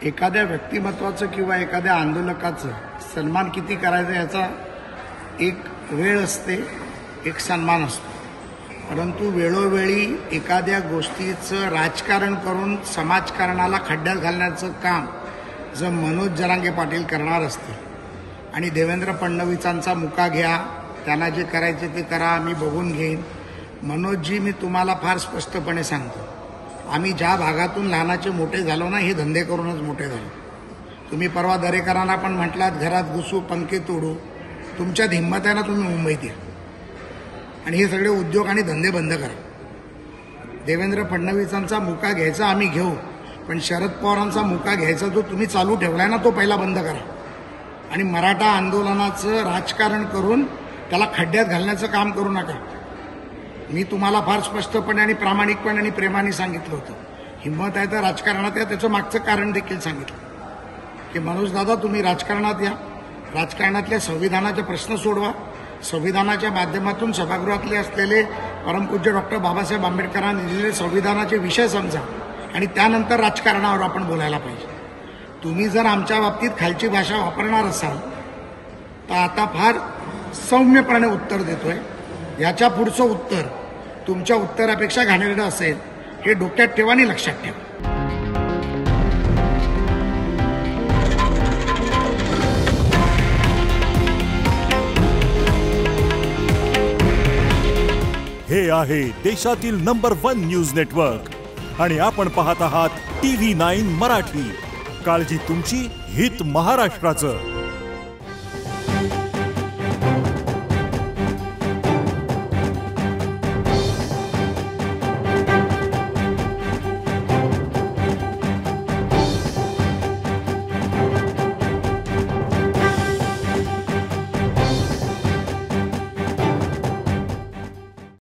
एखाद्या व्यक्तिमत्वाचं किंवा एखाद्या आंदोलकाचं सन्मान किती करायचं याचा एक वेळ असते, एक सन्मान असतो. परंतु वेळोवेळी एखाद्या गोष्टीचं राजकारण करून समाजकारणाला खड्ड्यात घालण्याचं काम जर मनोज जरांगे पाटील करणार असतील आणि देवेंद्र फडणवीसांचा मुका घ्या, त्यांना जे करायचे ते करा, मी बघून घेईन. मनोजजी, मी तुम्हाला फार स्पष्टपणे सांगतो, आम्ही ज्या भागातून लहानाचे मोठे झालो ना, हे धंदे करूनच मोठे झालो. तुम्ही परवा दरेकरांना पण म्हटलात घरात घुसू पंखे तोडू, तुमच्यात हिंमत आहे ना, तुम्ही मुंबईत या आणि हे सगळे उद्योग आणि धंदे बंद करा. देवेंद्र फडणवीसांचा मुका घ्यायचा आम्ही घेऊ, पण शरद पवारांचा मुका घ्यायचा जो तुम्ही चालू ठेवलाय ना, तो पहिला बंद करा. आणि मराठा आंदोलनाचं राजकारण करून त्याला खड्ड्यात घालण्याचं काम करू नका. मी तुम्हाला फार स्पष्टपणे आणि प्रामाणिकपणे आणि प्रेमाने सांगितलं होतं, हिंमत आहे तर राजकारणात या. त्याचं मागचं कारण देखील सांगितलं की मनोज दादा, तुम्ही राजकारणात या, राजकारणातल्या संविधानाचे प्रश्न सोडवा, संविधानाच्या माध्यमातून सभागृहातले असलेले परमपूज्य डॉक्टर बाबासाहेब आंबेडकरांनी दिलेले संविधानाचे विषय समजा आणि त्यानंतर राजकारणावर आपण बोलायला पाहिजे. तुम्ही जर आमच्या बाबतीत खालची भाषा वापरणार असाल तर आता फार सौम्यपणे उत्तर देतोय. याच्या पुढचं उत्तर तुमच्या उत्तरापेक्षा घाणेरडं असेल, हे डोक्यात ठेवा आणि लक्षात ठेवा. हे आहे देशातील नंबर 1 न्यूज नेटवर्क आणि आपण पाहत आहात TV9 मराठी. काळजी तुमची, हित महाराष्ट्राचं.